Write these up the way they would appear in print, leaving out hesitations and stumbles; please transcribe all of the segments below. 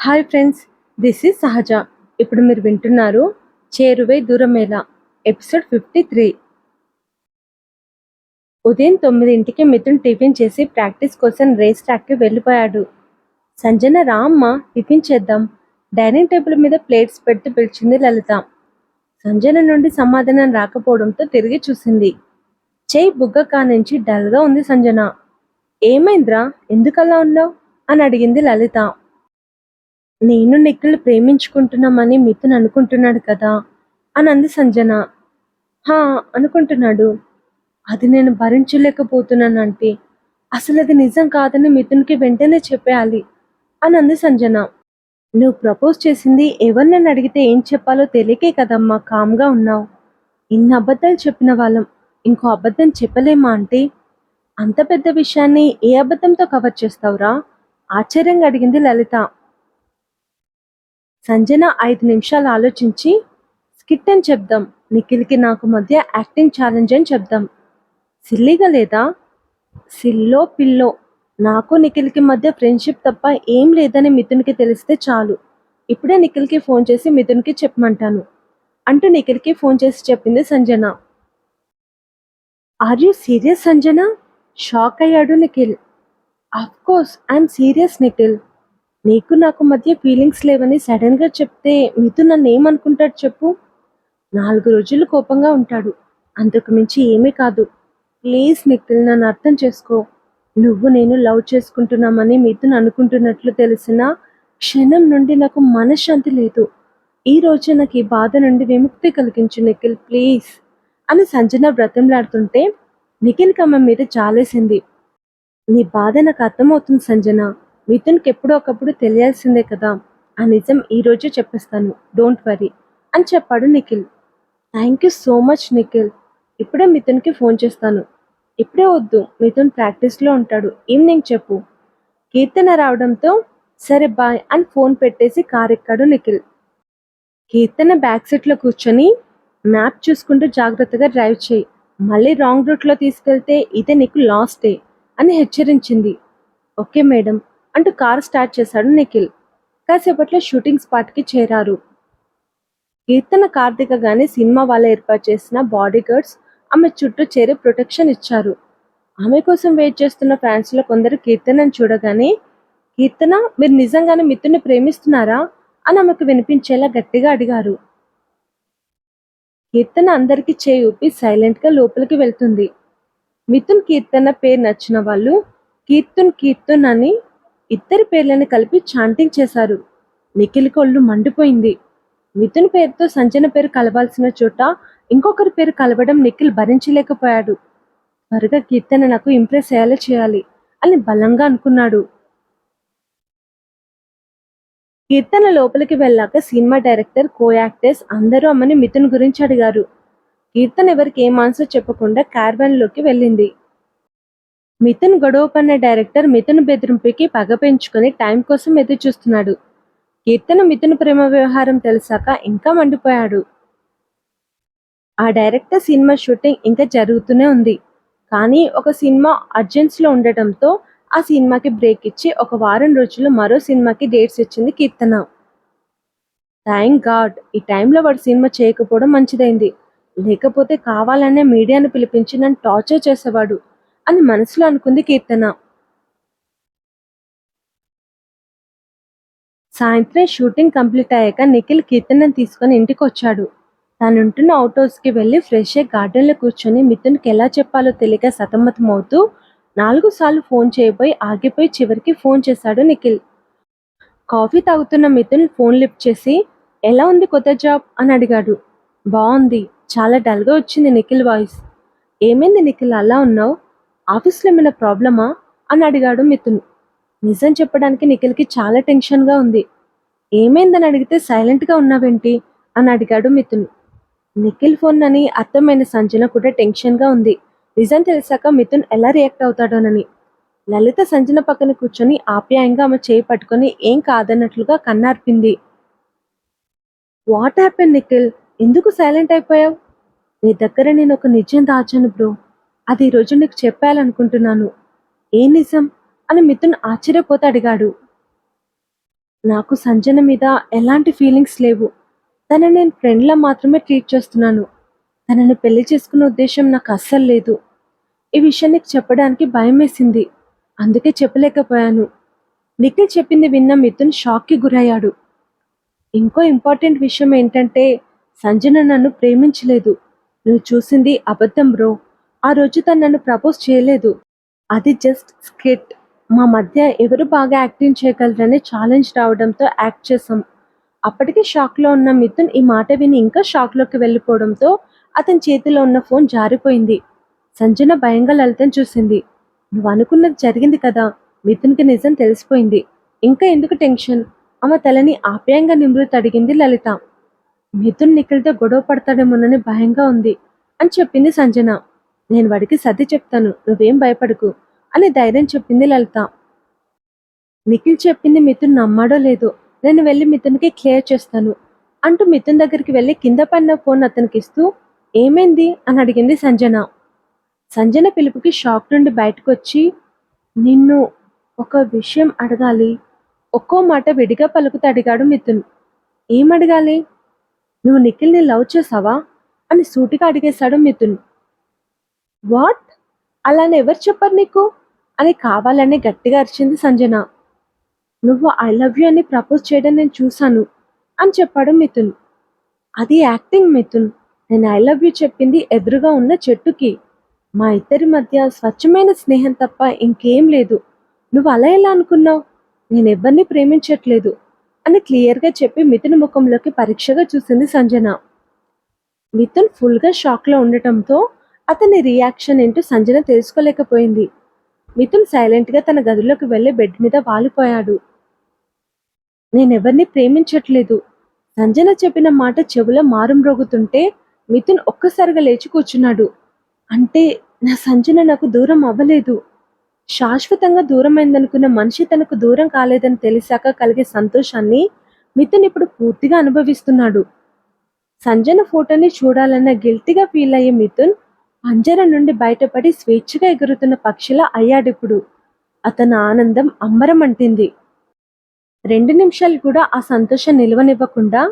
Hi friends, this is సహజ. ఇప్పుడు మీరు వింటున్నారు చేరువై దూరమేలా ఎపిసోడ్ 53. ఉదయం 9ంటికి మిథున్ టిఫిన్ చేసి ప్రాక్టీస్ కోసం రేస్ ట్రాక్కి వెళ్ళిపోయాడు. సంజన రా అమ్మ టిఫిన్ చేద్దాం, డైనింగ్ టేబుల్ మీద ప్లేట్స్ పెడుతూ పిలిచింది లలిత. సంజన నుండి సమాధానం రాకపోవడంతో తిరిగి చూసింది. చేయి బుగ్గ కానించి డల్గా ఉంది సంజన. ఏమైందిరా, ఎందుకలా ఉన్నావు అని అడిగింది లలిత. నేను నిఖిల్ ప్రేమించుకుంటున్నామని మిథున్ అనుకుంటున్నాడు కదా అని అంది సంజన. హా, అనుకుంటున్నాడు. అది నేను భరించలేకపోతున్నానంటే అసలు అది నిజం కాదని మిథున్కి వెంటనే చెప్పేయాలి అని అంది సంజన. నువ్వు ప్రపోజ్ చేసింది ఎవరినని అడిగితే ఏం చెప్పాలో తెలియకే కదమ్మా కామ్గా ఉన్నావు. ఇన్ని అబద్ధాలు చెప్పిన వాళ్ళం ఇంకో అబద్ధం చెప్పలేమా అంటే? అంత పెద్ద విషయాన్ని ఏ అబద్ధంతో కవర్ చేస్తావురా? ఆశ్చర్యంగా అడిగింది లలిత. సంజన 5 నిమిషాలు ఆలోచించి, స్కిట్ అని చెప్దాం, నిఖిల్కి నాకు మధ్య యాక్టింగ్ ఛాలెంజ్ అని చెప్దాం. సిల్లీగా లేదా? సిల్లో పిల్లో, నాకు నిఖిల్కి మధ్య ఫ్రెండ్షిప్ తప్ప ఏం లేదని మిథున్కి తెలిస్తే చాలు. ఇప్పుడే నిఖిల్కి ఫోన్ చేసి మిథున్కి చెప్పమంటాను అంటూ నిఖిల్కి ఫోన్ చేసి చెప్పింది Sanjana. Are you serious Sanjana? Shock అయ్యాడు Nikhil. Course I'm serious Nikhil. నీకు నాకు మధ్య ఫీలింగ్స్ లేవని సడన్గా చెప్తే మిథున్ నన్ను ఏమనుకుంటాడు చెప్పు? 4 రోజులు కోపంగా ఉంటాడు, అంతకు మించి ఏమీ కాదు. ప్లీజ్ నిఖిల్, నన్ను అర్థం చేసుకో. నువ్వు నేను లవ్ చేసుకుంటున్నామని మిథున్ అనుకుంటున్నట్లు తెలిసిన క్షణం నుండి నాకు మనశ్శాంతి లేదు. ఈ రోజు నాకు ఈ బాధ నుండి విముక్తి కలిగించు నిఖిల్, ప్లీజ్ అని సంజన బ్రతంలాడుతుంటే నిఖిల్కి ఆమె మీద జాలేసింది. నీ బాధ నాకు అర్థమవుతుంది సంజన. మిథున్కి ఎప్పుడో ఒకప్పుడు తెలియాల్సిందే కదా. ఆ నిజం ఈ రోజే చెప్పేస్తాను, డోంట్ వరీ అని చెప్పాడు Nikhil. Thank you so much Nikhil. ఇప్పుడే మిథున్కి ఫోన్ చేస్తాను. ఇప్పుడే వద్దు, మిథున్ ప్రాక్టీస్లో ఉంటాడు, ఈవినింగ్ చెప్పు. కీర్తన రావడంతో సరే బాయ్ అని ఫోన్ పెట్టేసి కార్ ఎక్కాడు నిఖిల్. కీర్తన బ్యాక్ సీట్లో కూర్చొని మ్యాప్ చూసుకుంటూ జాగ్రత్తగా డ్రైవ్ చేయి, మళ్ళీ రాంగ్ రూట్లో తీసుకెళ్తే ఇదే నీకు లాస్ట్ డే అని హెచ్చరించింది. ఓకే మేడం అంటూ కారు స్టార్ట్ చేశాడు నిఖిల్. కాసేపట్లో షూటింగ్ స్పాట్కి చేరారు. కీర్తన కార్ దిగగానే సినిమా వాళ్ళు ఏర్పాటు చేసిన బాడీ గార్డ్స్ ఆమె చుట్టూ చేరి ప్రొటెక్షన్ ఇచ్చారు. ఆమె కోసం వెయిట్ చేస్తున్న ఫ్యాన్స్లో కొందరు కీర్తనను చూడగానే, కీర్తన, మీరు నిజంగానే మిథున్ని ప్రేమిస్తున్నారా అని ఆమెకు వినిపించేలా గట్టిగా అడిగారు. కీర్తన అందరికీ చేయి ఊపి సైలెంట్గా లోపలికి వెళ్తుంది. మిథున్ కీర్తన పేరు నచ్చిన వాళ్ళు కీర్తున్ కీర్తున్ అని ఇద్దరి పేర్లను కలిపి చాంటింగ్ చేశారు. నిఖిల్ కొళ్ళు మండిపోయింది. మిథున్ పేరుతో సంజన పేరు కలవాల్సిన చోట ఇంకొకరి పేరు కలవడం నిఖిల్ భరించలేకపోయాడు. త్వరగా కీర్తన నాకు ఇంప్రెస్ అయ్యేలా చేయాలి అని బలంగా అనుకున్నాడు. కీర్తన లోపలికి వెళ్ళాక సినిమా డైరెక్టర్, కో యాక్టర్స్ అందరూ అమ్మని మిథున్ గురించి అడిగారు. కీర్తన ఎవరికి ఏం ఆన్సర్ చెప్పకుండా క్యారవాన్లోకి వెళ్ళింది. మిథున్ గొడవ పడిన డైరెక్టర్ మిథున్ బెదిరింపుకి పగ పెంచుకొని టైం కోసం ఎదురు చూస్తున్నాడు. కీర్తన మిథున్ ప్రేమ వ్యవహారం తెలిసాక ఇంకా మండిపోయాడు. ఆ డైరెక్టర్ సినిమా షూటింగ్ ఇంకా జరుగుతూనే ఉంది. కానీ ఒక సినిమా అర్జెన్సీలో ఉండటంతో ఆ సినిమాకి బ్రేక్ ఇచ్చి ఒక వారం రోజులు మరో సినిమాకి డేట్స్ ఇచ్చింది కీర్తన. థ్యాంక్ గాడ్, ఈ టైంలో వాడు సినిమా చేయకపోవడం మంచిదైంది. లేకపోతే కావాలనే మీడియాను పిలిపించి నన్ను టార్చర్ చేసేవాడు అని మనసులో అనుకుంది కీర్తన. సాయంత్రం షూటింగ్ కంప్లీట్ అయ్యాక నిఖిల్ కీర్తనను తీసుకొని ఇంటికి వచ్చాడు. తానుంటున్న అవుట్ హౌస్కి వెళ్ళి ఫ్రెష్ అయ్యి గార్డెన్లో కూర్చొని మిథున్కి ఎలా చెప్పాలో తెలియక సతమతమవుతూ 4 సార్లు ఫోన్ చేయబోయి ఆగిపోయి చివరికి ఫోన్ చేశాడు నిఖిల్. కాఫీ తాగుతున్న మిథున్ ఫోన్ లిఫ్ట్ చేసి, ఎలా ఉంది కొత్త జాబ్ అని అడిగాడు. బాగుంది, చాలా డల్గా వచ్చింది నిఖిల్ వాయిస్. ఏమైంది నిఖిల్ అలా ఉన్నావు? ఆఫీస్లో ఏమైనా ప్రాబ్లమా అని అడిగాడు మిథున్. నిజం చెప్పడానికి నిఖిల్కి చాలా టెన్షన్గా ఉంది. ఏమైందని అడిగితే సైలెంట్గా ఉన్నావేంటి అని అడిగాడు మిథున్. నిఖిల్ ఫోన్ అని అర్థమైన సంజన కూడా టెన్షన్గా ఉంది. నిజం తెలిసాక మిథున్ ఎలా రియాక్ట్ అవుతాడోనని. లలిత సంజన పక్కన కూర్చొని ఆప్యాయంగా ఆమె చేయి పట్టుకొని ఏం కాదన్నట్లుగా కన్నార్పింది. వాట్ హ్యాపెన్ నిఖిల్, ఎందుకు సైలెంట్ అయిపోయావు? నీ దగ్గర నేను ఒక నిజం దాచాను బ్రో, అది ఈరోజు నీకు చెప్పాలనుకుంటున్నాను. ఏ నిజం అని మిథున్ ఆశ్చర్యపోతే అడిగాడు. నాకు సంజన మీద ఎలాంటి ఫీలింగ్స్ లేవు. తనని నేను ఫ్రెండ్‌లా మాత్రమే ట్రీట్ చేస్తున్నాను. తనని పెళ్లి చేసుకునే ఉద్దేశ్యం నాకు అస్సలు లేదు. ఈ విషయం నీకు చెప్పడానికి భయమేసింది. అందుకే చెప్పలేకపోయాను. నిఖిల్ చెప్పింది విన్న మిథున్ షాక్‌కి గురయ్యాడు. ఇంకో ఇంపార్టెంట్ విషయం ఏంటంటే సంజన నన్ను ప్రేమించలేదు. నువ్వు చూసింది అబద్ధం బ్రో. ఆ రోజు తను నన్ను ప్రపోజ్ చేయలేదు. అది జస్ట్ స్కిట్. మా మధ్య ఎవరు బాగా యాక్టింగ్ చేయగలరని ఛాలెంజ్ రావడంతో యాక్ట్ చేశాం. అప్పటికే షాక్‌లో ఉన్న మిథున్ ఈ మాట విని ఇంకా షాక్‌లోకి వెళ్ళిపోవడంతో అతని చేతిలో ఉన్న ఫోన్ జారిపోయింది. సంజన భయంగా లలితని చూసింది. నువ్వు అనుకున్నది జరిగింది కదా. మిథున్‌కి నిజం తెలిసిపోయింది. ఇంకా ఎందుకు టెన్షన్? ఆమె తలని ఆప్యాయంగా నిమురుతూ అడిగింది లలిత. మిథున్ నిఖిల్‌తో గొడవ పడతాడేమోనని భయంగా ఉంది అని చెప్పింది సంజన. నేను వాడికి సర్ది చెప్తాను. నువ్వేం భయపడకు అని ధైర్యం చెప్పింది లలిత. నిఖిల్ చెప్పింది మిథున్ నమ్మాడో లేదో నేను వెళ్ళి మిథున్‌కి క్లియర్ చేస్తాను అంటూ మిథున్ దగ్గరికి వెళ్ళి కింద పడిన ఫోన్ అతనికిస్తూ ఏమైంది అని అడిగింది సంజన. సంజన పిలుపుకి షాక్ నుండి బయటకొచ్చి నిన్ను ఒక విషయం అడగాలి. ఒక్కో మాట విడిగా పలుకుతూ అడిగాడు మిథున్. ఏమడగాలి? నువ్వు నిఖిల్‌ని లవ్ చేసావా అని సూటిగా అడిగేశాడు మిథున్. వాట్? అలా అని ఎవరు చెప్పారు నీకు అని కావాలని గట్టిగా అరిచింది సంజన. నువ్వు ఐ లవ్ యూ అని ప్రపోజ్ చేయడం నేను చూశాను అని చెప్పాడు మిథున్. అది యాక్టింగ్ మిథున్. నేను ఐ లవ్ యూ చెప్పింది ఎదురుగా ఉన్న చెట్టుకి. మా ఇద్దరి మధ్య స్వచ్ఛమైన స్నేహం తప్ప ఇంకేం లేదు. నువ్వు అలా ఎలా అనుకున్నావు? నేను ఎవరిని ప్రేమించట్లేదు అని క్లియర్గా చెప్పి మిథున్ ముఖంలోకి పరీక్షగా చూసింది సంజన. మిథున్ ఫుల్గా షాక్లో ఉండటంతో అతని రియాక్షన్ ఏంటో సంజన తెలుసుకోలేకపోయింది. మిథున్ సైలెంట్గా తన గదిలోకి వెళ్ళి బెడ్ మీద వాలిపోయాడు. నేనెవరిని ప్రేమించట్లేదు. సంజన చెప్పిన మాట చెవిలో మారుమ్రోగుతుంటే మిథున్ ఒక్కసారిగా లేచి కూర్చున్నాడు. అంటే నా సంజన నాకు దూరం అవ్వలేదు. శాశ్వతంగా దూరమైందనుకున్న మనిషి తనకు దూరం కాలేదని తెలిసాక కలిగే సంతోషాన్ని మిథున్ ఇప్పుడు పూర్తిగా అనుభవిస్తున్నాడు. సంజన ఫోటోని చూడాలన్న గిల్టీగా ఫీల్ అయ్యే మిథున్ పంజర నుండి బయటపడి స్వేచ్ఛగా ఎగురుతున్న పక్షిలా అయ్యాడిప్పుడు. అతని ఆనందం అంబరం అంటింది. 2 నిమిషాలు కూడా ఆ సంతోషం నిలవనివ్వకుండా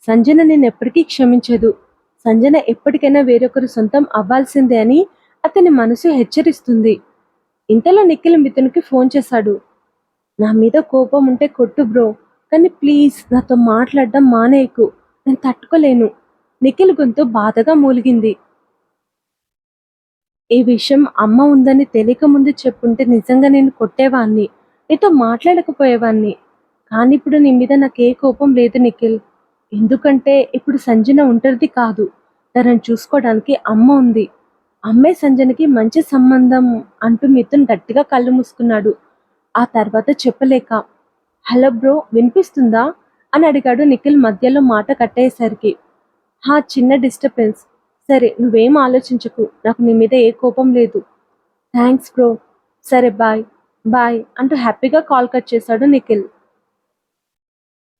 సంజన నిన్నెప్పటికీ క్షమించదు. సంజన ఎప్పటికైనా వేరొకరు సొంతం అవ్వాల్సిందే అని అతని మనసు హెచ్చరిస్తుంది. ఇంతలో నిఖిల్ మిథున్‌కి ఫోన్ చేశాడు. నా మీద కోపం ఉంటే కొట్టు బ్రో. కానీ ప్లీజ్ నాతో మాట్లాడడం మానేయకు. నేను తట్టుకోలేను. నిఖిల్ గొంతు బాధగా మూలిగింది. ఈ విషయం అమ్మ ఉందని తెలియక ముందు చెప్పుంటే నిజంగా నేను కొట్టేవాణ్ణి. నీతో మాట్లాడకపోయేవాణ్ణి. కానీ ఇప్పుడు నీ మీద నాకే కోపం లేదు నిఖిల్. ఎందుకంటే ఇప్పుడు సంజన ఒంటరిది కాదు. తనని చూసుకోవడానికి అమ్మ ఉంది. అమ్మే సంజనకి మంచి సంబంధం అంటూ మిథున్ గట్టిగా కళ్ళు మూసుకున్నాడు. ఆ తర్వాత చెప్పలేక హలో బ్రో వినిపిస్తుందా అని అడిగాడు నిఖిల్ మధ్యలో మాట కట్టేసరికి. హా చిన్న డిస్టర్బెన్స్. సరే నువ్వేం ఆలోచించకు. నాకు నీ మీద ఏ కోపం లేదు. Thanks bro. సరే బాయ్ బాయ్ అంటూ హ్యాపీగా కాల్ కట్ చేశాడు నిఖిల్.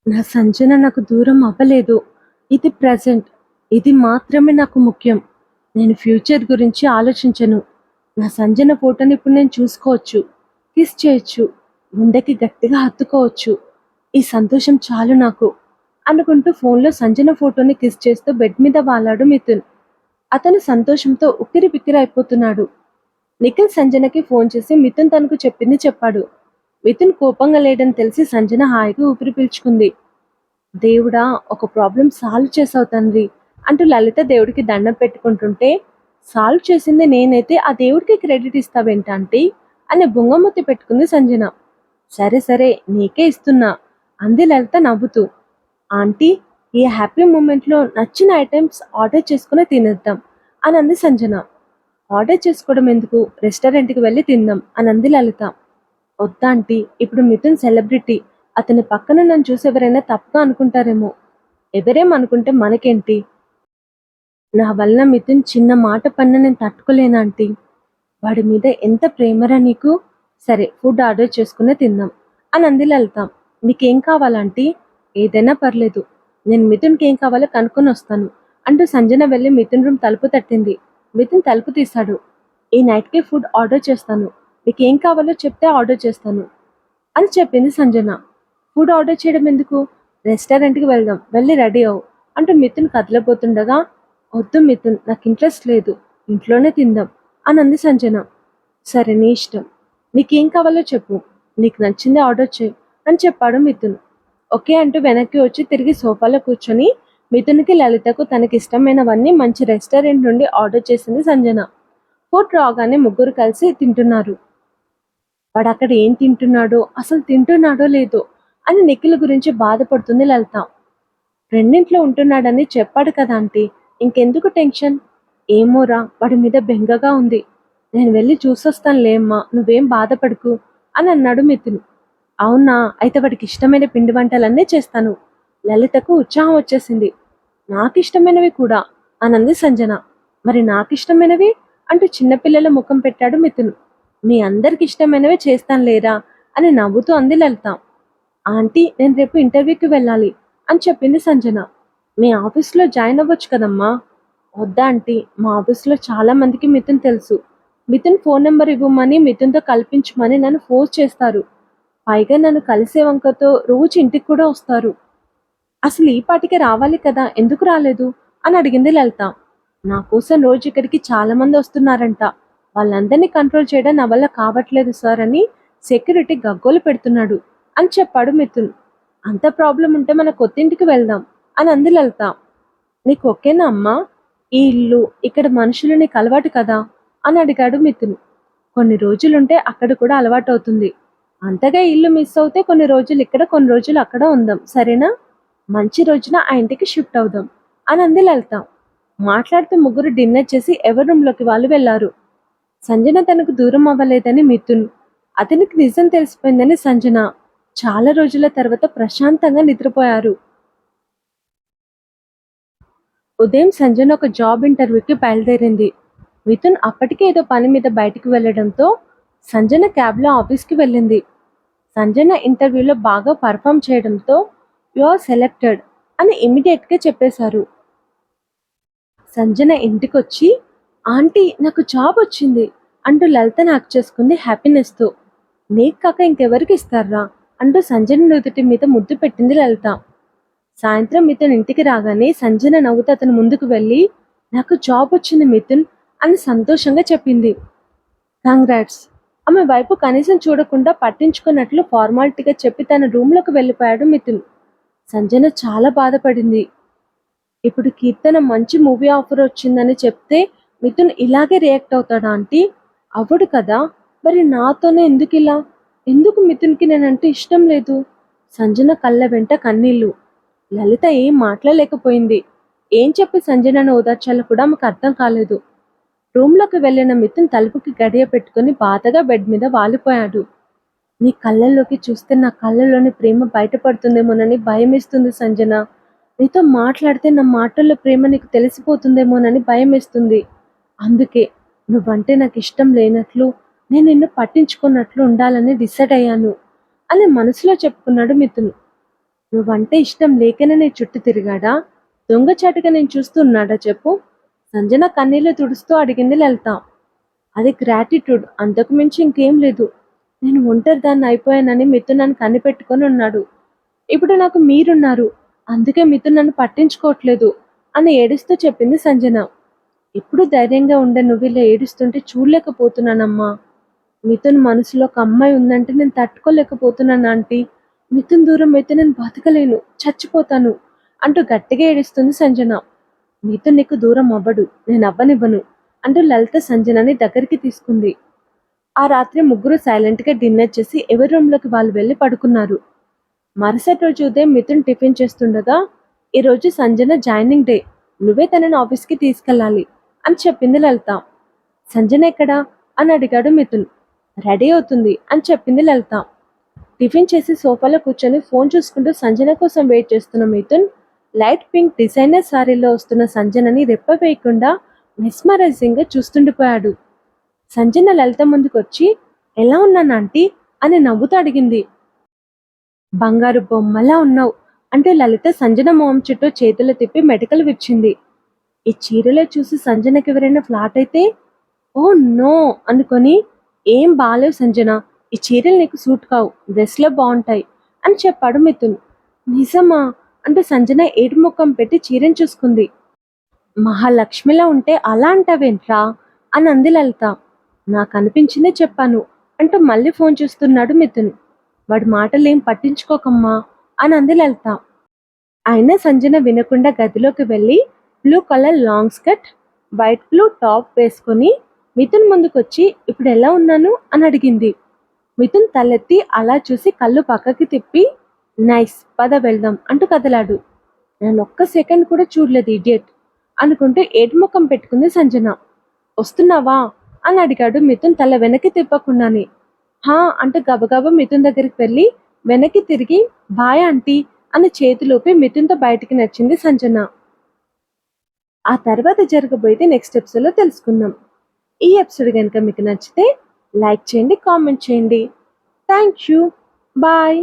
నా సంజన నాకు దూరం అవ్వలేదు. ఇది ప్రెజెంట్. ఇది మాత్రమే నాకు ముఖ్యం. నేను ఫ్యూచర్ గురించి ఆలోచించను. నా సంజన ఫోటోని ఇప్పుడు నేను చూసుకోవచ్చు. కిస్ చేయొచ్చు. గుండెకి గట్టిగా హత్తుకోవచ్చు. ఈ సంతోషం చాలు నాకు అనుకుంటూ ఫోన్లో సంజన ఫోటోని కిస్ చేస్తూ బెడ్ మీద వాలాడు మిథున్. అతను సంతోషంతో ఉక్కిరి బిక్కిరి అయిపోతున్నాడు. నిఖిల్ సంజనకి ఫోన్ చేసి మిథున్ తనకు చెప్పింది చెప్పాడు. మిథున్ కోపంగా లేడని తెలిసి సంజన హాయిగా ఊపిరి పీల్చుకుంది. దేవుడా ఒక ప్రాబ్లం సాల్వ్ చేసావు తండ్రి అంటూ లలిత దేవుడికి దండం పెట్టుకుంటుంటే సాల్వ్ చేసింది నేనైతే ఆ దేవుడికి క్రెడిట్ ఇస్తావేంటంటీ అని బొంగమూతి పెట్టుకుంది సంజన. సరే సరే నీకే ఇస్తున్నా అంది లలిత నవ్వుతూ. ఆంటీ ఈ హ్యాపీ మూమెంట్లో నచ్చిన ఐటమ్స్ ఆర్డర్ చేసుకుని తినేద్దాం అని అంది సంజన. ఆర్డర్ చేసుకోవడం ఎందుకు, రెస్టారెంట్కి వెళ్ళి తిందాం అని అంది లలిత. వద్దా ఆంటీ, ఇప్పుడు మిథున్ సెలబ్రిటీ. అతని పక్కన నన్ను చూసి ఎవరైనా తప్పుగా అనుకుంటారేమో. ఎవరేమనుకుంటే మనకేంటి? నా వలన మిథున్ చిన్న మాట పన్న నేను తట్టుకోలేనా ఆంటీ. వాడి మీద ఎంత ప్రేమరా నీకు. సరే ఫుడ్ ఆర్డర్ చేసుకునే తిందాం అని అంది లలిత. మీకేం కావాలంటీ? ఏదైనా పర్లేదు. నేను మిథున్కి ఏం కావాలో కనుక్కొని వస్తాను అంటూ సంజన వెళ్ళి మిథున్ రూమ్ తలుపు తట్టింది. మిథున్ తలుపు తీశాడు. ఈ నైట్కి ఫుడ్ ఆర్డర్ చేస్తాను. మీకు ఏం కావాలో చెప్తే ఆర్డర్ చేస్తాను అని చెప్పింది సంజన. ఫుడ్ ఆర్డర్ చేయడం ఎందుకు, రెస్టారెంట్కి వెళ్దాం, వెళ్ళి రెడీ అవ్వు అంటూ మిథున్ కదలబోతుండగా, వద్దు మిథున్, నాకు ఇంట్రెస్ట్ లేదు, ఇంట్లోనే తిందాం అని అంది సంజన. సరే నీ ఇష్టం, నీకేం కావాలో చెప్పు, నీకు నచ్చింది ఆర్డర్ చేయి అని చెప్పాడు మిథున్. ఓకే అంటూ వెనక్కి వచ్చి తిరిగి సోఫాలో కూర్చొని మిథున్కి లలితకు తనకిష్టమైనవన్నీ మంచి రెస్టారెంట్ నుండి ఆర్డర్ చేసింది సంజన. ఫుడ్ రాగానే ముగ్గురు కలిసి తింటున్నారు. వాడు అక్కడ ఏం తింటున్నాడో, అసలు తింటున్నాడో లేదో అని నిఖిల్ గురించి బాధపడుతుంది లలిత. రెండింట్లో ఉంటున్నాడని చెప్పాడు కదా ఆంటీ, ఇంకెందుకు టెన్షన్. ఏమోరా, వాడి మీద బెంగగా ఉంది, నేను వెళ్ళి చూసొస్తానులే అమ్మా, నువ్వేం బాధపడకు అని అన్నాడు మిథున్. అవునా, అయితే వాడికి ఇష్టమైన పిండి వంటలన్నీ చేస్తాను. లలితకు ఉత్సాహం వచ్చేసింది. నాకిష్టమైనవి కూడా అనంది సంజన. మరి నాకిష్టమైనవి అంటూ చిన్నపిల్లల ముఖం పెట్టాడు మిథున్. మీ అందరికి ఇష్టమైనవే చేస్తాను లేరా అని నవ్వుతూ అంది లలిత. ఆంటీ, నేను రేపు ఇంటర్వ్యూకి వెళ్ళాలి అని చెప్పింది సంజన. మీ ఆఫీస్లో జాయిన్ అవ్వచ్చు కదమ్మా. వద్దా ఆంటీ, మా ఆఫీస్లో చాలా మందికి మిథున్ తెలుసు. మిథున్ ఫోన్ నెంబర్ ఇవ్వమని, మిథున్తో కల్పించమని నన్ను ఫోర్స్ చేస్తారు. పైగా నన్ను కలిసే వంకతో రోజు ఇంటికి కూడా వస్తారు. అసలు ఈ పాటికి రావాలి కదా, ఎందుకు రాలేదు అని అడిగింది లలిత. నా కోసం రోజు ఇక్కడికి చాలా మంది వస్తున్నారంట, వాళ్ళందరినీ కంట్రోల్ చేయడం నా వల్ల కావట్లేదు సార్ అని సెక్యూరిటీ గగ్గోలు పెడుతున్నాడు అని చెప్పాడు మిథున్. అంత ప్రాబ్లం ఉంటే మన కొత్తింటికి వెళ్దాం అని అంది లలిత. నీకు ఓకేనా అమ్మా, ఈ ఇల్లు, ఇక్కడ మనుషులు నీకు అలవాటు కదా అని అడిగాడు మిథున్. కొన్ని రోజులుంటే అక్కడ కూడా అలవాటు అవుతుంది. అంతగా ఇల్లు మిస్ అవుతే కొన్ని రోజులు ఇక్కడ, కొన్ని రోజులు అక్కడ ఉందాం, సరేనా? మంచి రోజున ఆ ఇంటికి షిఫ్ట్ అవుదాం అని అంది లలిత. మాట్లాడుతూ ముగ్గురు డిన్నర్ చేసి ఎవరి రూమ్లోకి వాళ్ళు వెళ్లారు. సంజన తనకు దూరం అవ్వలేదని మిథున్, అతనికి నిజం తెలిసిపోయిందని సంజన చాలా రోజుల తర్వాత ప్రశాంతంగా నిద్రపోయారు. ఉదయం సంజన ఒక జాబ్ ఇంటర్వ్యూకి బయలుదేరింది. మిథున్ అప్పటికే ఏదో పని మీద బయటికి వెళ్లడంతో సంజన క్యాబ్లో ఆఫీస్కి వెళ్ళింది. సంజన ఇంటర్వ్యూలో బాగా పర్ఫామ్ చేయడంతో యు ఆర్ సెలెక్టెడ్ అని ఇమీడియట్గా చెప్పేశారు. సంజన ఇంటికొచ్చి, ఆంటీ నాకు జాబ్ వచ్చింది అంటూ లలితను హక్ చేసుకుంది హ్యాపీనెస్తో. నీకు కాక ఇంకెవరికి ఇస్తారా అంటూ సంజన నుదుటి మీద ముద్దు పెట్టింది లలిత. సాయంత్రం మిథున్ ఇంటికి రాగానే సంజన నవ్వుతూ అతను ముందుకు వెళ్ళి, నాకు జాబ్ వచ్చింది మిథున్ అని సంతోషంగా చెప్పింది. కంగ్రాట్స్. ఆమె వైపు కనీసం చూడకుండా పట్టించుకున్నట్లు ఫార్మాలిటీగా చెప్పి తన రూమ్లోకి వెళ్ళిపోయాడు మిథున్. సంజన చాలా బాధపడింది. ఇప్పుడు కీర్తన మంచి మూవీ ఆఫర్ వచ్చిందని చెప్తే మిథున్ ఇలాగే రియాక్ట్ అవుతాడా ఆంటీ? అవ్వడు కదా. మరి నాతోనే ఎందుకు ఇలా? ఎందుకు మిథున్కి నేనంటే ఇష్టం లేదు? సంజన కళ్ళ వెంట కన్నీళ్ళు. లలిత ఏం మాట్లాడలేకపోయింది. ఏం చెప్పి సంజనను ఓదార్చాలో కూడా ఆమెకు అర్థం కాలేదు. రూమ్లోకి వెళ్ళిన మిథున్ తలుపుకి గడియ పెట్టుకుని బాధగా బెడ్ మీద వాలిపోయాడు. నీ కళ్ళల్లోకి చూస్తే నా కళ్ళలోని ప్రేమ బయటపడుతుందేమోనని భయమేస్తుంది సంజన. నీతో మాట్లాడితే నా మాటల్లో ప్రేమ నీకు తెలిసిపోతుందేమోనని భయమేస్తుంది. అందుకే నువ్వంటే నాకు ఇష్టం లేనట్లు, నేను నిన్ను పట్టించుకున్నట్లు ఉండాలని డిసైడ్ అయ్యాను అని మనసులో చెప్పుకున్నాడు మిథున్. నువ్వంటే ఇష్టం లేకనే నీ చుట్టూ తిరిగాడా? దొంగచాటుగా నేను చూస్తున్నాడా చెప్పు? సంజన కన్నీళ్లు తుడుస్తూ అడిగింది లలిత. అది గ్రాటిట్యూడ్, అంతకు మించి ఇంకేం లేదు. నేను ఒంటరి దాన్ని అయిపోయానని మిథున్ నన్ను కనిపెట్టుకొని ఉన్నాడు. ఇప్పుడు నాకు మీరున్నారు, అందుకే మిథున్ నన్ను పట్టించుకోవట్లేదు అని ఏడుస్తూ చెప్పింది సంజన. ఇప్పుడు ధైర్యంగా ఉండే నువ్వు ఇలా ఏడుస్తుంటే చూడలేకపోతున్నానమ్మా. మిథున్ మనసులో ఒక అమ్మాయి ఉందంటే నేను తట్టుకోలేకపోతున్నాను ఆంటీ. మిథున్ దూరం అయితే నేను బతకలేను, చచ్చిపోతాను అంటూ గట్టిగా ఏడుస్తుంది సంజన. మిథున్ నీకు దూరం అవ్వడు, నేను అవ్వనివ్వను అంటూ లలిత సంజనని దగ్గరికి తీసుకుంది. ఆ రాత్రి ముగ్గురు సైలెంట్గా డిన్నర్ చేసి ఎవరి రూమ్లోకి వాళ్ళు వెళ్ళి పడుకున్నారు. మరుసటి రోజు ఉదయం మిథున్ టిఫిన్ చేస్తుండగా, ఈరోజు సంజన జాయినింగ్ డే, నువ్వే తనని ఆఫీస్కి తీసుకెళ్ళాలి అని చెప్పింది లలిత. సంజన ఎక్కడా అని అడిగాడు మిథున్. రెడీ అవుతుంది అని చెప్పింది లలిత. టిఫిన్ చేసి సోఫాలో కూర్చొని ఫోన్ చూసుకుంటూ సంజన కోసం వెయిట్ చేస్తున్న మిథున్ లైట్ పింక్ డిజైనర్ శారీలో వస్తున్న సంజనని రెప్ప వేయకుండా మెస్మరైజింగ్గా చూస్తుండిపోయాడు. సంజన లలిత ముందుకొచ్చి, ఎలా ఉన్నాను ఆంటీ అని నవ్వుతూ అడిగింది. బంగారు బొమ్మలా ఉన్నావు అంటే లలిత సంజన మొహం చుట్టూ చేతులు తిప్పి మెడకలు విచ్చింది. ఈ చీరలో చూసి సంజనకి ఎవరైనా ఫ్లాట్ అయితే ఓ నో అనుకొని, ఏం బాలేవు సంజన, ఈ చీరలు నీకు సూట్ కావు, డ్రెస్లో బాగుంటాయి అని చెప్పాడు మిథున్. నిజమా అంటూ సంజన ఏడు ముఖం పెట్టి చీరను చూసుకుంది. మహాలక్ష్మిలా ఉంటే అలా అంటావేంట్రా అని అంది లలిత. నాకు అనిపించిందే చెప్పాను అంటూ మళ్ళీ ఫోన్ చూస్తున్నాడు మిథున్. వాడి మాటలేం పట్టించుకోకమ్మా అని అంది లలిత. అయినా సంజన వినకుండా గదిలోకి వెళ్ళి blue colour long skirt, white blue top వేసుకొని మిథున్ ముందుకొచ్చి ఇప్పుడు ఎలా ఉన్నాను అని అడిగింది. మిథున్ తలెత్తి అలా చూసి కళ్ళు పక్కకి తిప్పి నైస్ పద వెళ్దాం అంటూ కదలాడు. నేను ఒక్క సెకండ్ కూడా చూడలేదు ఇడియట్ అనుకుంటూ ఏడుముఖం పెట్టుకుంది సంజన. వస్తున్నావా అని అడిగాడు మిథున్ తల వెనక్కి తిప్పకుండానే. హా అంటూ గబగబా మిథున్ దగ్గరికి వెళ్ళి వెనక్కి తిరిగి బాయ్ ఆంటీ అని చేతిలోపి మిథున్తో బయటికి నచ్చింది సంజన. ఆ తర్వాత జరగబోయేది నెక్స్ట్ ఎపిసోడ్లో తెలుసుకుందాం. ఈ ఎపిసోడ్ కనుక మీకు నచ్చితే లైక్ చేయండి, కామెంట్ చేయండి. Thank you. బాయ్.